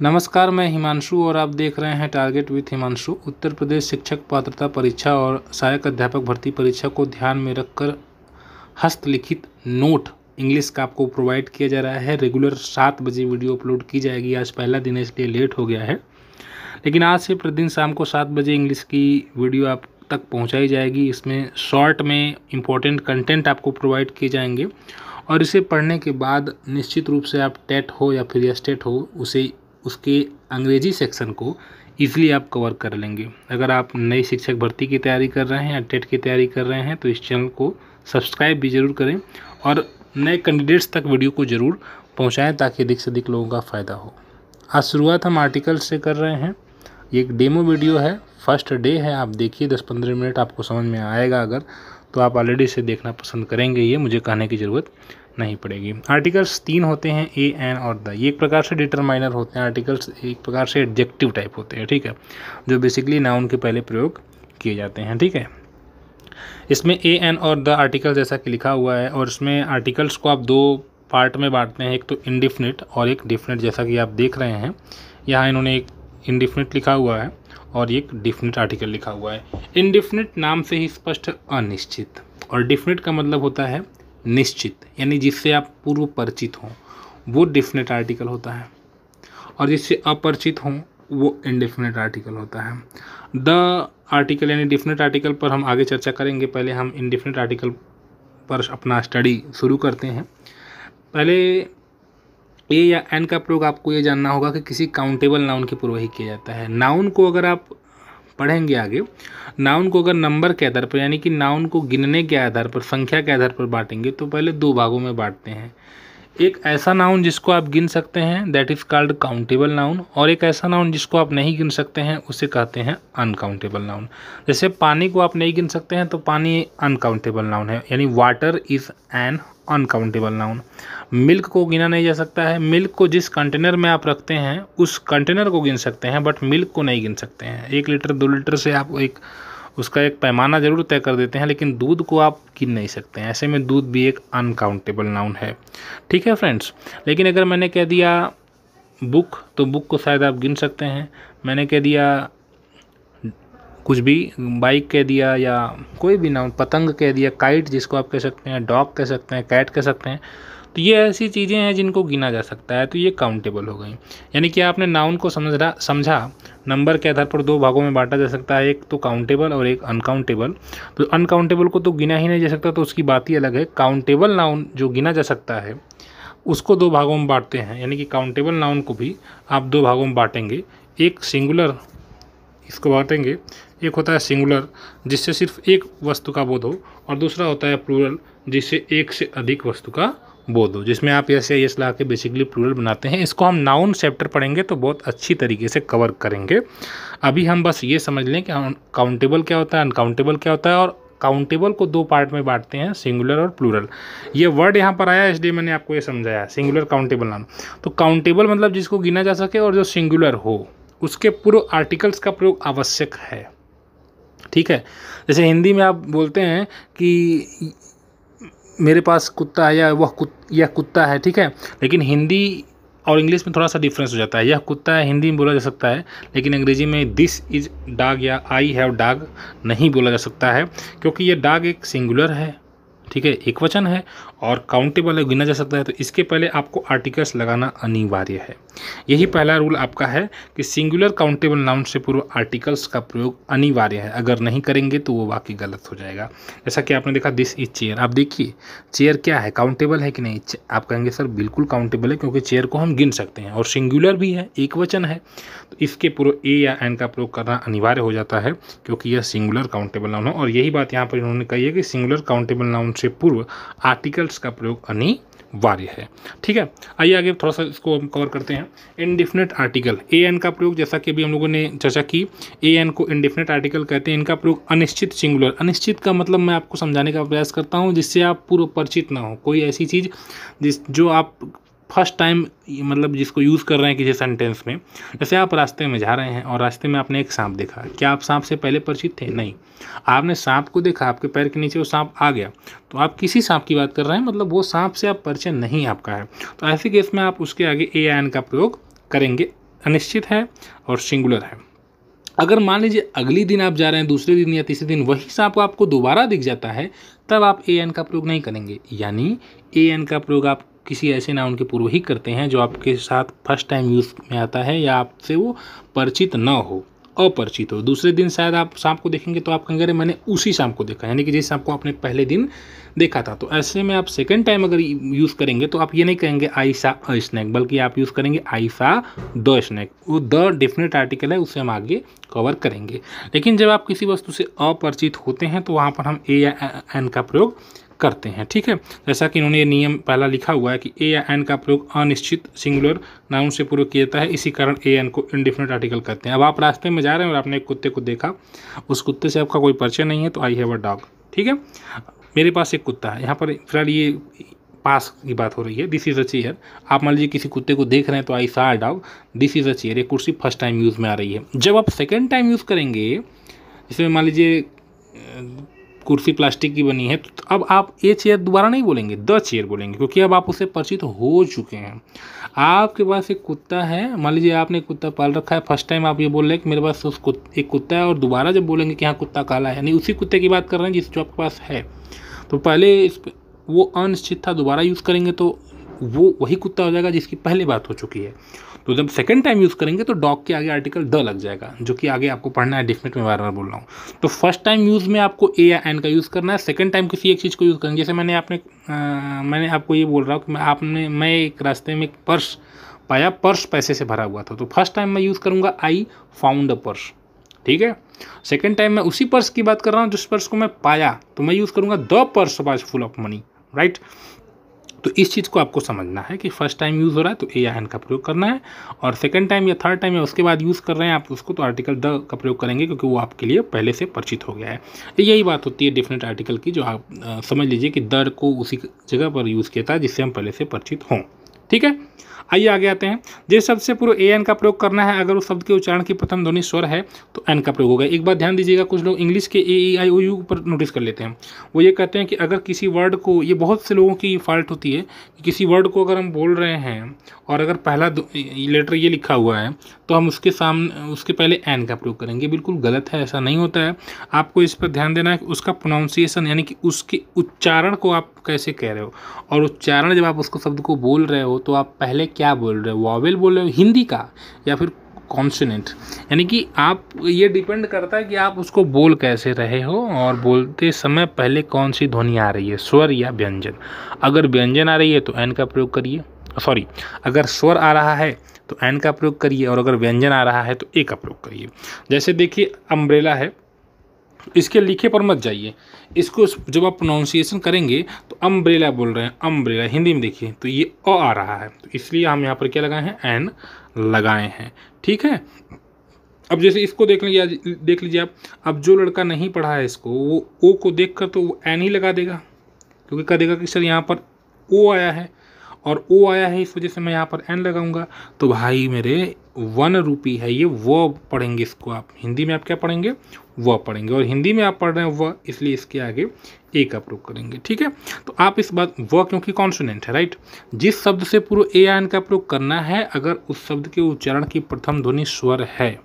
नमस्कार, मैं हिमांशु और आप देख रहे हैं टारगेट विथ हिमांशु। उत्तर प्रदेश शिक्षक पात्रता परीक्षा और सहायक अध्यापक भर्ती परीक्षा को ध्यान में रखकर हस्तलिखित नोट इंग्लिश का आपको प्रोवाइड किया जा रहा है। रेगुलर 7 बजे वीडियो अपलोड की जाएगी। आज पहला दिन है इसलिए लेट हो गया है, लेकिन आज से प्रतिदिन शाम को 7 बजे इंग्लिश की वीडियो आप तक पहुँचाई जाएगी। इसमें शॉर्ट में इम्पोर्टेंट कंटेंट आपको प्रोवाइड किए जाएंगे और इसे पढ़ने के बाद निश्चित रूप से आप टेट हो या फिर एस्टेट हो उसके अंग्रेजी सेक्शन को ईजिली आप कवर कर लेंगे। अगर आप नई शिक्षक भर्ती की तैयारी कर रहे हैं या टेट की तैयारी कर रहे हैं तो इस चैनल को सब्सक्राइब भी ज़रूर करें और नए कैंडिडेट्स तक वीडियो को ज़रूर पहुंचाएं ताकि अधिक से अधिक लोगों का फ़ायदा हो। आज शुरुआत हम आर्टिकल से कर रहे हैं। ये एक डेमो वीडियो है, फर्स्ट डे है। आप देखिए 10-15 मिनट आपको समझ में आएगा। अगर तो आप ऑलरेडी इसे देखना पसंद करेंगे, ये मुझे कहने की ज़रूरत नहीं पड़ेगी। आर्टिकल्स 3 होते हैं, ए, एन और द। ये एक प्रकार से डिटरमाइनर होते हैं। आर्टिकल्स एक प्रकार से एडजेक्टिव टाइप होते हैं, ठीक है, जो बेसिकली नाउन के पहले प्रयोग किए जाते हैं, ठीक है। इसमें ए, एन और द आर्टिकल जैसा कि लिखा हुआ है और इसमें आर्टिकल्स को आप 2 पार्ट में बांटते हैं, एक तो इंडिफिनिट और एक डिफिनिट। जैसा कि आप देख रहे हैं यहाँ इन्होंने एक इंडिफिनिट लिखा हुआ है और एक डिफिनिट आर्टिकल लिखा हुआ है। इंडिफिनिट नाम से ही स्पष्ट अनिश्चित, और डिफिनिट का मतलब होता है निश्चित, यानी जिससे आप पूर्व परिचित हों वो डिफिनिट आर्टिकल होता है, और जिससे अपरिचित हों वो इंडिफिनिट आर्टिकल होता है। द आर्टिकल यानी डिफिनिट आर्टिकल पर हम आगे चर्चा करेंगे। पहले हम इंडिफिनिट आर्टिकल पर अपना स्टडी शुरू करते हैं। पहले ए या एन का प्रयोग आपको ये जानना होगा कि किसी काउंटेबल नाउन के पूर्व ही किया जाता है। नाउन को अगर आप पढ़ेंगे आगे, नाउन को अगर नंबर के आधार पर यानी कि नाउन को गिनने के आधार पर, संख्या के आधार पर बांटेंगे तो पहले 2 भागों में बांटते हैं। एक ऐसा नाउन जिसको आप गिन सकते हैं, that is called countable noun, और एक ऐसा नाउन जिसको आप नहीं गिन सकते हैं उसे कहते हैं अनकाउंटेबल नाउन। जैसे पानी को आप नहीं गिन सकते हैं तो पानी अनकाउंटेबल नाउन है, यानी water is an uncountable noun. Milk को गिना नहीं जा सकता है। मिल्क को जिस कंटेनर में आप रखते हैं उस कंटेनर को गिन सकते हैं, बट मिल्क को नहीं गिन सकते हैं। 1 लीटर 2 लीटर से आप उसका एक पैमाना ज़रूर तय कर देते हैं, लेकिन दूध को आप गिन नहीं सकते हैं। ऐसे में दूध भी एक अनकाउंटेबल नाउन है, ठीक है फ्रेंड्स। लेकिन अगर मैंने कह दिया बुक, तो बुक को शायद आप गिन सकते हैं। मैंने कह दिया कुछ भी, बाइक कह दिया या कोई भी नाउन, पतंग कह दिया, काइट जिसको आप कह सकते हैं, डॉग कह सकते हैं, कैट कह सकते हैं, तो ये ऐसी चीज़ें हैं जिनको गिना जा सकता है, तो ये काउंटेबल हो गई। यानी कि आपने नाउन को समझा। नंबर के आधार पर 2 भागों में बांटा जा सकता है, एक तो काउंटेबल और एक अनकाउंटेबल। तो अनकाउंटेबल को तो गिना ही नहीं जा सकता, तो उसकी बात ही अलग है। काउंटेबल नाउन जो गिना जा सकता है उसको 2 भागों में बांटते हैं, यानी कि काउंटेबल नाउन को भी आप 2 भागों में बांटेंगे। एक सिंगुलर इसको बांटेंगे, एक होता है सिंगुलर जिससे सिर्फ एक वस्तु का बोध हो, और दूसरा होता है प्लूरल जिससे एक से अधिक वस्तु का बोध हो, जिसमें आप ऐसे यस ला के बेसिकली प्लूरल बनाते हैं। इसको हम नाउन चैप्टर पढ़ेंगे तो बहुत अच्छी तरीके से कवर करेंगे। अभी हम बस ये समझ लें कि काउंटेबल क्या होता है, अनकाउंटेबल क्या होता है, और काउंटेबल को 2 पार्ट में बांटते हैं, सिंगुलर और प्लूरल। ये वर्ड यहाँ पर आया इसलिए मैंने आपको ये समझाया, सिंगुलर काउंटेबल नाउन। तो काउंटेबल मतलब जिसको गिना जा सके, और जो सिंगुलर हो उसके पूर्व आर्टिकल्स का प्रयोग आवश्यक है, ठीक है। जैसे हिंदी में आप बोलते हैं कि मेरे पास कुत्ता है, या यह कुत्ता है, ठीक है, लेकिन हिंदी और इंग्लिश में थोड़ा सा डिफरेंस हो जाता है। यह कुत्ता है हिंदी में बोला जा सकता है, लेकिन अंग्रेजी में दिस इज डॉग या आई हैव डॉग नहीं बोला जा सकता है, क्योंकि ये डॉग एक सिंगुलर है, ठीक है, एक वचन है, और काउंटेबल है, गिना जा सकता है। तो इसके पहले आपको आर्टिकल्स लगाना अनिवार्य है। यही पहला रूल आपका है कि सिंगुलर काउंटेबल नाउन से पूर्व आर्टिकल्स का प्रयोग अनिवार्य है। अगर नहीं करेंगे तो वो वाकई गलत हो जाएगा। जैसा कि आपने देखा दिस इज चेयर, आप देखिए चेयर क्या है, काउंटेबल है कि नहीं। आप कहेंगे सर बिल्कुल काउंटेबल है, क्योंकि चेयर को हम गिन सकते हैं और सिंगुलर भी है, एक वचन है। तो इसके पूर्व ए या एन का प्रयोग करना अनिवार्य हो जाता है, क्योंकि यह सिंगुलर काउंटेबल नाउन है। और यही बात यहाँ पर इन्होंने कही है कि सिंगुलर काउंटेबल नाउन से पूर्व आर्टिकल्स का प्रयोग अनिवार्य है, ठीक है। आइए आगे थोड़ा सा इसको हम कवर करते हैं। इंडिफिनिट आर्टिकल, ए एन का प्रयोग, जैसा कि अभी हम लोगों ने चर्चा की, ए एन को इंडिफिनिट आर्टिकल कहते हैं। इनका प्रयोग अनिश्चित सिंगुलर, अनिश्चित का मतलब मैं आपको समझाने का प्रयास करता हूँ जिससे आप पूर्व परिचित ना हो। कोई ऐसी चीज़ जो आप फर्स्ट टाइम मतलब जिसको यूज़ कर रहे हैं किसी सेंटेंस में। जैसे आप रास्ते में जा रहे हैं और रास्ते में आपने एक सांप देखा, क्या आप सांप से पहले परिचित थे? नहीं, आपने सांप को देखा, आपके पैर के नीचे वो सांप आ गया, तो आप किसी सांप की बात कर रहे हैं, मतलब वो सांप से आप परिचय नहीं आपका है। तो ऐसे केस में आप उसके आगे ए एन का प्रयोग करेंगे अनिश्चित है और सिंगुलर है। अगर मान लीजिए अगली दिन आप जा रहे हैं, दूसरे दिन या तीसरे दिन वही सांप आपको दोबारा दिख जाता है, तब आप ए एन का प्रयोग नहीं करेंगे। यानी ए एन का प्रयोग आप किसी ऐसे नाउन के पूर्व ही करते हैं जो आपके साथ फर्स्ट टाइम यूज़ में आता है या आपसे वो परिचित न हो, अपरिचित हो। दूसरे दिन शायद आप सांप को देखेंगे तो आप कहेंगे अरे मैंने उसी सांप को देखा, यानी कि जिस सांप को आपने पहले दिन देखा था। तो ऐसे में आप सेकंड टाइम अगर यूज़ करेंगे तो आप ये नहीं कहेंगे आई सा अ स्नैक, बल्कि आप यूज़ करेंगे आई सा द स्नैक। वो द डेफिनेट आर्टिकल है, उसे हम आगे कवर करेंगे। लेकिन जब आप किसी वस्तु से अपरिचित होते हैं तो वहाँ पर हम ए या एन का प्रयोग करते हैं। ठीक है, जैसा कि इन्होंने ये नियम पहला लिखा हुआ है कि ए या एन का प्रयोग अनिश्चित सिंगुलर नाउन से पूर्व किया जाता है, इसी कारण ए एन को इंडेफिनिट आर्टिकल कहते हैं। अब आप रास्ते में जा रहे हैं और आपने एक कुत्ते को देखा, उस कुत्ते से आपका कोई परिचय नहीं है, तो आई हैव अ डॉग। ठीक है, मेरे पास एक कुत्ता है, यहाँ पर फिलहाल ये पास की बात हो रही है, दिस इज़ अ चेयर। आप मान लीजिए किसी कुत्ते को देख रहे हैं तो आई सा a dog, this is a chair. ये कुर्सी फर्स्ट टाइम यूज़ में आ रही है। जब आप सेकेंड टाइम यूज़ करेंगे, इसमें मान लीजिए कुर्सी प्लास्टिक की बनी है, तो अब आप ये चेयर दोबारा नहीं बोलेंगे, द चेयर बोलेंगे, क्योंकि अब आप उससे परिचित हो चुके हैं। आपके पास एक कुत्ता है, मान लीजिए आपने एक कुत्ता पाल रखा है, फर्स्ट टाइम आप ये बोल रहे हैं कि मेरे पास एक कुत्ता है, और दोबारा जब बोलेंगे कि हाँ कुत्ता काला है, यानी उसी कुत्ते की बात कर रहे हैं जिस जो आपके पास है। तो पहले वो अनिश्चित था, दोबारा यूज़ करेंगे तो वो वही कुत्ता हो जाएगा जिसकी पहले बात हो चुकी है। तो जब सेकंड टाइम यूज़ करेंगे तो डॉग के आगे आर्टिकल द लग जाएगा, जो कि आगे आपको पढ़ना है, डेफिनेट में बार बार बोल रहा हूँ। तो फर्स्ट टाइम यूज़ में आपको ए या एन का यूज़ करना है, सेकंड टाइम किसी एक चीज़ को यूज़ करेंगे। जैसे मैंने आपको ये बोल रहा हूँ कि मैं एक रास्ते में एक पर्स पाया, पर्स पैसे से भरा हुआ था, तो फर्स्ट टाइम मैं यूज़ करूँगा आई फाउंड अ पर्स। ठीक है, सेकंड टाइम मैं उसी पर्स की बात कर रहा हूँ जिस पर्स को मैं पाया, तो मैं यूज़ करूँगा the purse was full of money. Right, तो इस चीज़ को आपको समझना है कि फर्स्ट टाइम यूज़ हो रहा है तो ए या एन का प्रयोग करना है, और सेकंड टाइम या थर्ड टाइम या उसके बाद यूज़ कर रहे हैं आप उसको, तो आर्टिकल द का प्रयोग करेंगे, क्योंकि वो आपके लिए पहले से परिचित हो गया है। यही बात होती है डेफिनेट आर्टिकल की, जो आप समझ लीजिए कि द को उसी जगह पर यूज़ किया था जिससे हम पहले से परिचित हों। ठीक है, आइए आगे आते हैं। जिस शब्द से पूर्व ए एन का प्रयोग करना है, अगर उस शब्द के उच्चारण की प्रथम ध्वनि स्वर है तो एन का प्रयोग होगा। एक बात ध्यान दीजिएगा, कुछ लोग इंग्लिश के ए ई आई ओ यू पर नोटिस कर लेते हैं। वो ये कहते हैं कि अगर किसी वर्ड को, ये बहुत से लोगों की फॉल्ट होती है कि किसी वर्ड को अगर हम बोल रहे हैं और अगर पहला लेटर ये लिखा हुआ है तो हम उसके पहले एन का प्रयोग करेंगे। बिल्कुल गलत है, ऐसा नहीं होता है। आपको इस पर ध्यान देना है कि उसका प्रोनाउंसिएशन, यानी कि उसके उच्चारण को आप कैसे कह रहे हो, और उच्चारण जब आप उसको शब्द को बोल रहे हो तो आप पहले क्या बोल रहे हो, वॉवेल बोल रहे हो हिंदी का या फिर कॉन्सोनेंट, यानी कि आप, ये डिपेंड करता है कि आप उसको बोल कैसे रहे हो और बोलते समय पहले कौन सी ध्वनि आ रही है, स्वर या व्यंजन। अगर व्यंजन आ रही है तो एन का प्रयोग करिए, सॉरी, अगर स्वर आ रहा है तो एन का प्रयोग करिए, और अगर व्यंजन आ रहा है तो ए का प्रयोग करिए। जैसे देखिए अम्ब्रेला है, इसके लिखे पर मत जाइए, इसको जब आप प्रोनाउंसिएशन करेंगे तो अम्ब्रेला बोल रहे हैं, अम्ब्रेला हिंदी में देखिए तो ये अ आ रहा है, तो इसलिए हम यहाँ पर क्या लगाए हैं, एन लगाए हैं। ठीक है, अब जैसे इसको देख लीजिए आप, अब जो लड़का नहीं पढ़ा है इसको, वो ओ को देख कर तो वो एन ही लगा देगा, क्योंकि कह देगा कि सर यहाँ पर ओ आया है और ओ आया है, इस वजह से मैं यहाँ पर एन लगाऊंगा। तो भाई मेरे 1 रूपी है ये, वो पढ़ेंगे इसको आप, हिंदी में आप क्या पढ़ेंगे, वह पढ़ेंगे, और हिंदी में आप पढ़ रहे हैं वह, इसलिए इसके आगे ए का प्रयोग करेंगे। ठीक है, तो आप इस बात, वह क्योंकि कॉन्सोनेंट है, राइट, जिस शब्द से पूर्व ए या एन का प्रयोग करना है, अगर उस शब्द के उच्चारण की प्रथम ध्वनि स्वर है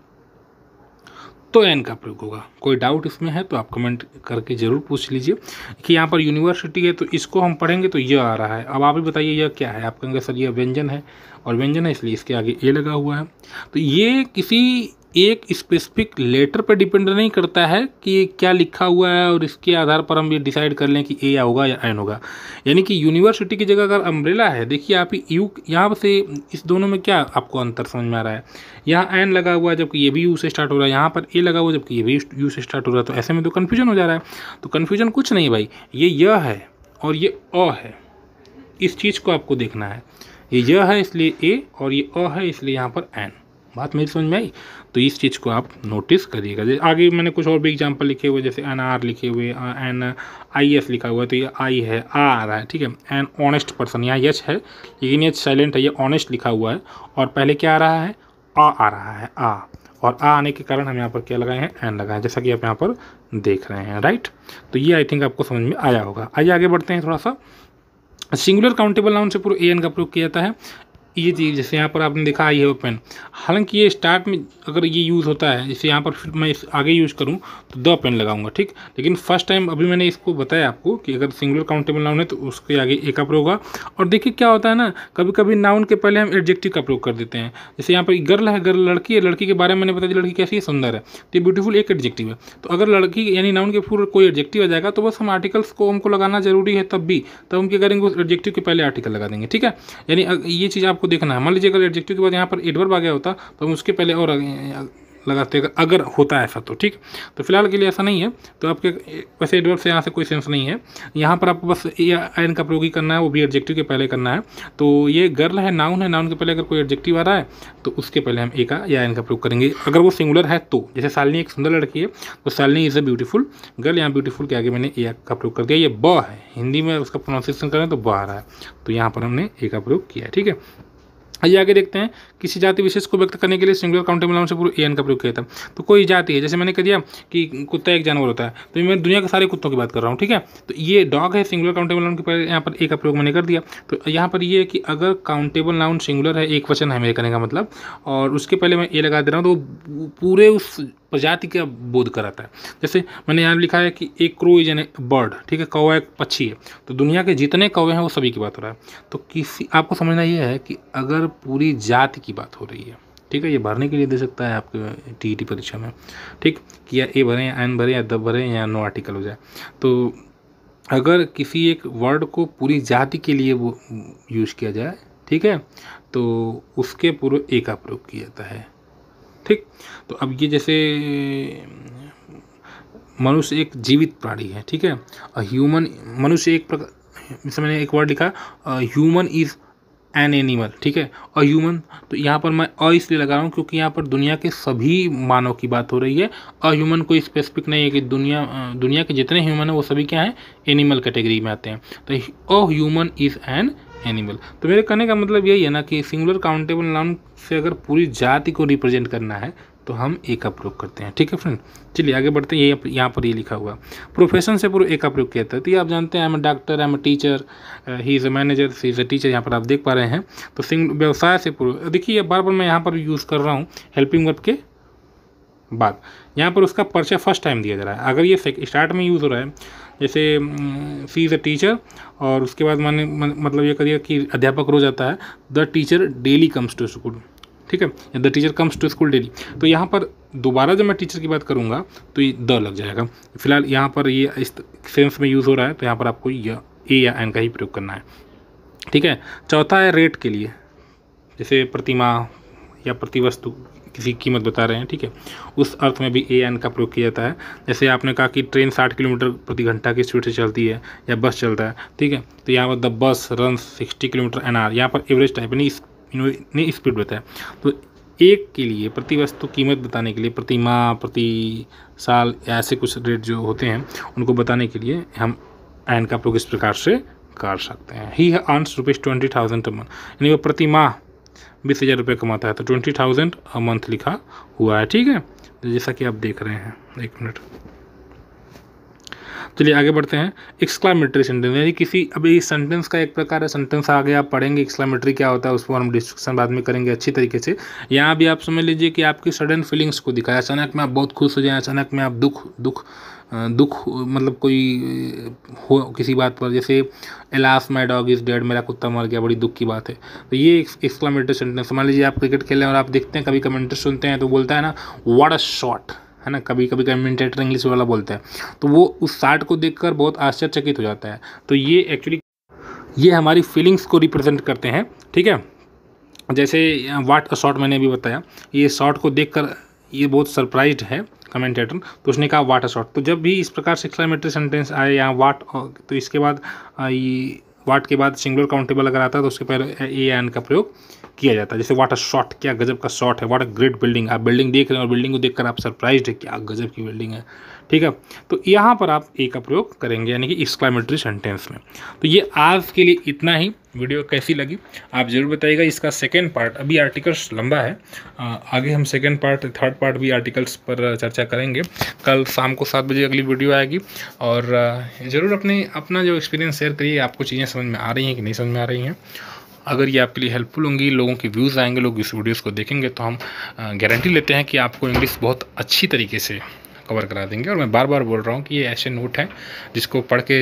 तो एन का प्रयोग होगा। कोई डाउट इसमें है तो आप कमेंट करके ज़रूर पूछ लीजिए कि यहाँ पर यूनिवर्सिटी है तो इसको हम पढ़ेंगे तो यह आ रहा है। अब आप ही बताइए यह क्या है, आप कहेंगे सर यह व्यंजन है, और व्यंजन है इसलिए इसके आगे ए लगा हुआ है। तो ये किसी एक स्पेसिफिक लेटर पर डिपेंड नहीं करता है कि ये क्या लिखा हुआ है, और इसके आधार पर हम ये डिसाइड कर लें कि ए या होगा या एन होगा। यानी कि यूनिवर्सिटी की जगह अगर अम्ब्रेला है, देखिए आप यू, यहाँ से इस दोनों में क्या आपको अंतर समझ में आ रहा है, यहाँ एन लगा हुआ है जबकि ये भी यू से स्टार्ट हो रहा है, यहाँ पर ए लगा हुआ है जबकि ये भी यू से स्टार्ट हो रहा है, तो ऐसे में तो कन्फ्यूजन हो जा रहा है। तो कन्फ्यूजन कुछ नहीं भाई, ये य है और ये अ है, इस चीज़ को आपको देखना है, ये य है इसलिए ए और ये अ है इसलिए यहाँ पर एन। बात मेरी समझ में आई, तो इस चीज़ को आप नोटिस करिएगा। जैसे आगे मैंने कुछ और भी एग्जांपल लिखे हुए, जैसे एन आर लिखे हुए, एन आई एस लिखा हुआ है, तो ये आई है, आ रहा है, ठीक है। एन ऑनेस्ट पर्सन, यहाँ एच है लेकिन एच साइलेंट है, ये ऑनेस्ट लिखा हुआ है, और पहले क्या आ रहा है, आ रहा है, आ, और आ आने के कारण हम यहाँ पर क्या लगाए हैं, एन लगाए, जैसा कि आप यहाँ पर देख रहे हैं, राइट। तो ये आई थिंक आपको समझ में आया होगा। आइए आगे बढ़ते हैं थोड़ा सा। सिंगुलर काउंटेबल नाउन से पूर्व ए एन का प्रयोग किया जाता है। ये चीज़ जैसे यहाँ पर आपने देखा आई हैव पेन, हालांकि ये स्टार्ट में अगर ये यूज़ होता है, जैसे यहाँ पर फिर मैं इस आगे यूज़ करूँ तो द पेन लगाऊंगा, ठीक। लेकिन फर्स्ट टाइम अभी मैंने इसको बताया आपको कि अगर सिंगुलर काउंटेबल नाउन है तो उसके आगे ए का प्रयोग होगा। और देखिए क्या होता है ना, कभी कभी नाउन के पहले हम एडजेक्टिव का प्रयोग कर देते हैं। जैसे यहाँ पर गर्ल है, गर्ल लड़की है, लड़की के बारे में मैंने बता दिया लड़की कैसी है, सुंदर है, तो ये ब्यूटीफुल एक एडजेक्टिव है। तो अगर लड़की यानी नाउन के पूर्व कोई एडजेक्टिव आ जाएगा तो बस हम आर्टिकल्स को हमको लगाना जरूरी है, तब हम क्या करेंगे, उस एडजेक्टिव के पहले आर्टिकल लगा देंगे, ठीक है। यानी ये चीज़ आपको देखना है। मान लीजिए अगर एडजेक्टिव के बाद यहाँ पर एडवर्ब आ गया होता तो हम उसके पहले और लगाते अगर होता है ऐसा तो, ठीक। तो फिलहाल के लिए ऐसा नहीं है, तो आपके वैसे एडवर्ब से यहाँ से कोई सेंस नहीं है। यहाँ पर आपको बस एन का प्रयोग ही करना है, वो भी एडजेक्टिव के पहले करना है। तो ये गर्ल है, नाउन है, नाउन के पहले अगर कोई एडजेक्टिव आ रहा है तो उसके पहले हम ए का या एन का प्रयोग करेंगे। अगर वो सिंगुलर है तो, जैसे शालिनी एक सुंदर लड़की है तो Shalini is a beautiful girl, यहाँ ब्यूटीफुल के आगे मैंने ए का प्रयोग कर दिया। ये ब है, हिंदी में उसका प्रोनाउंसिएशन करें तो ब आ रहा है, तो यहाँ पर हमने ए का प्रयोग किया है, ठीक है। आइए आगे देखते हैं। किसी जाति विशेष को व्यक्त करने के लिए सिंगुलर काउंटेबल नाउन से पूर्व एन का प्रयोग किया था। तो कोई जाति है, जैसे मैंने कह दिया कि कुत्ता एक जानवर होता है, तो मैं दुनिया के सारे कुत्तों की बात कर रहा हूँ, ठीक है। तो ये डॉग है, सिंगुलर काउंटेबल नाउन के पहले यहाँ पर ए का प्रयोग मैंने कर दिया। तो यहाँ पर ये है कि अगर काउंटेबल नाउन सिंगुलर है, एक वचन है मेरे कहने का मतलब, और उसके पहले मैं ए लगा दे रहा हूँ तो पूरे उस प्रजाति का बोध कराता है। जैसे मैंने यहाँ लिखा है कि एक क्रो इज एन बर्ड, ठीक है, कौवा एक पक्षी है, तो दुनिया के जितने कौवे हैं वो सभी की बात हो रहा है। तो किसी आपको समझना ये है कि अगर पूरी जाति की बात हो रही है, ठीक है, ये भरने के लिए दे सकता है आपके टीईटी परीक्षा में, ठीक, कि या ए भरें या एन भरें या द भरें या नो आर्टिकल हो जाए। तो अगर किसी एक वर्ड को पूरी जाति के लिए वो यूज किया जाए, ठीक है, तो उसके पूर्व ए का प्रयोग किया जाता है, ठीक। तो अब ये जैसे मनुष्य एक जीवित प्राणी है, ठीक है, ह्यूमन, मनुष्य एक प्रकार, जैसे मैंने एक वर्ड लिखा ह्यूमन इज एन एनिमल, ठीक है, ह्यूमन, तो यहाँ पर मैं इसलिए लगा रहा हूँ क्योंकि यहाँ पर दुनिया के सभी मानव की बात हो रही है। ह्यूमन कोई स्पेसिफिक नहीं है कि दुनिया के जितने ह्यूमन है वो सभी क्या है, एनिमल कैटेगरी में आते हैं। तो ह्यूमन इज एन एनिमल। तो मेरे कहने का मतलब यही है ना कि सिंगुलर काउंटेबल नाउन से अगर पूरी जाति को रिप्रेजेंट करना है तो हम ए का प्रयोग करते हैं, ठीक है फ्रेंड। चलिए आगे बढ़ते हैं। ये यहाँ पर ये लिखा हुआ प्रोफेशन से पूर्व ए का प्रयोग किया जाता है। तो ये आप जानते हैं, I am a doctor, I am a teacher, he is a manager, she is a teacher, यहाँ पर आप देख पा रहे हैं। तो व्यवसाय से पूर्व, देखिए बार बार मैं यहाँ पर यूज़ कर रहा हूँ हेल्पिंग वर्ब के बाद, यहाँ पर उसका परिचय फर्स्ट टाइम दिया जा रहा है। अगर ये स्टार्ट में यूज़ हो रहा है, जैसे सी इज़ अ टीचर, और उसके बाद मैंने मतलब ये करिए कि अध्यापक रोज आता है, the teacher daily comes to school, ठीक है, the teacher comes to school daily. तो यहाँ पर दोबारा जब मैं टीचर की बात करूँगा तो ये द लग जाएगा। फिलहाल यहाँ पर ये इस सेंस में यूज़ हो रहा है, तो यहाँ पर आपको ए या एन का ही प्रयोग करना है, ठीक है। चौथा है रेट के लिए, जैसे प्रतिमा या प्रतिवस्तु किसी कीमत बता रहे हैं, ठीक है, उस अर्थ में भी ए एन का प्रयोग किया जाता है। जैसे आपने कहा कि ट्रेन 60 किलोमीटर प्रति घंटा की स्पीड से चलती है या बस चलता है, ठीक है, तो यहाँ पर the bus run 60 kilometre an hour, यहाँ पर एवरेज टाइप ने स्पीड बताया। तो एक के लिए प्रति वस्तु कीमत बताने के लिए, प्रति माह, प्रति साल, ऐसे कुछ रेट जो होते हैं उनको बताने के लिए हम एन का प्रयोग इस प्रकार से कर सकते हैं। ही अर्न्स ₹20,000 अ मंथ, यानी वो प्रति माह 20,000 रुपये कमाता है, तो 20,000 अ मंथ लिखा हुआ है, ठीक है, जैसा कि आप देख रहे हैं। एक मिनट, चलिए आगे बढ़ते हैं। एक्सक्लामेटरी सेंटेंस, यानी किसी, अभी सेंटेंस का एक प्रकार है, सेंटेंस आगे आप पढ़ेंगे एक्सक्लामेटरी क्या होता है, उसको हम डिस्कशन बाद में करेंगे अच्छी तरीके से। यहाँ भी आप समझ लीजिए कि आपकी सडन फीलिंग्स को दिखाया, अचानक में आप बहुत खुश हो जाएं, अचानक में आप दुख मतलब कोई हो किसी बात पर, जैसे alas my dog is dead, मेरा कुत्ता मर गया, बड़ी दुख की बात है। तो ये एक्सक्लामेटरी सेंटेंस। मान लीजिए आप क्रिकेट खेल रहे हैं और आप देखते हैं, कभी कमेंटर सुनते हैं तो बोलता है ना व्हाट अ शॉट, है ना, कभी कभी कमेंटेटर इंग्लिश वाला बोलता है, तो वो उस शॉट को देखकर बहुत आश्चर्यचकित हो जाता है। तो ये एक्चुअली ये हमारी फीलिंग्स को रिप्रेजेंट करते हैं, ठीक है। जैसे व्हाट अ शॉट मैंने अभी बताया, ये शॉट को देखकर ये बहुत सरप्राइज्ड है कमेंटेटर, तो उसने कहा व्हाट अ शॉट। तो जब भी इस प्रकार से एक्सक्लेमेटरी सेंटेंस आए या व्हाट, तो इसके बाद ये व्हाट के बाद सिंगुलर काउंटेबल अगर आता है तो उसके पहले ए एन का प्रयोग किया जाता है। जैसे व्हाट अ शॉट, क्या गजब का शॉट है, व्हाट अ ग्रेट बिल्डिंग, आप बिल्डिंग देख रहे हैं और बिल्डिंग को देखकर आप सरप्राइज्ड है, क्या गजब की बिल्डिंग है, ठीक है। तो यहाँ पर आप ए का प्रयोग करेंगे, यानी कि एक्सक्लेमेटरी सेंटेंस में। तो ये आज के लिए इतना ही। वीडियो कैसी लगी आप ज़रूर बताइएगा। इसका सेकेंड पार्ट, अभी आर्टिकल्स लंबा है, आगे हम सेकेंड पार्ट, थर्ड पार्ट भी आर्टिकल्स पर चर्चा करेंगे। कल शाम को 7 बजे अगली वीडियो आएगी, और ज़रूर अपना जो एक्सपीरियंस शेयर करिए, आपको चीज़ें समझ में आ रही हैं कि नहीं समझ में आ रही हैं। अगर ये आपके लिए हेल्पफुल होंगी, लोगों के व्यूज़ आएंगे, लोग इस वीडियोज़ को देखेंगे, तो हम गारंटी लेते हैं कि आपको इंग्लिश बहुत अच्छी तरीके से कवर करा देंगे। और मैं बार बार बोल रहा हूँ कि ये ऐसे नोट हैं जिसको पढ़ के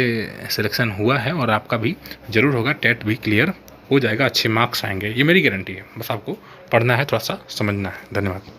सिलेक्शन हुआ है, और आपका भी ज़रूर होगा, टेट भी क्लियर हो जाएगा, अच्छे मार्क्स आएंगे, ये मेरी गारंटी है। बस आपको पढ़ना है, थोड़ा सा समझना है। धन्यवाद।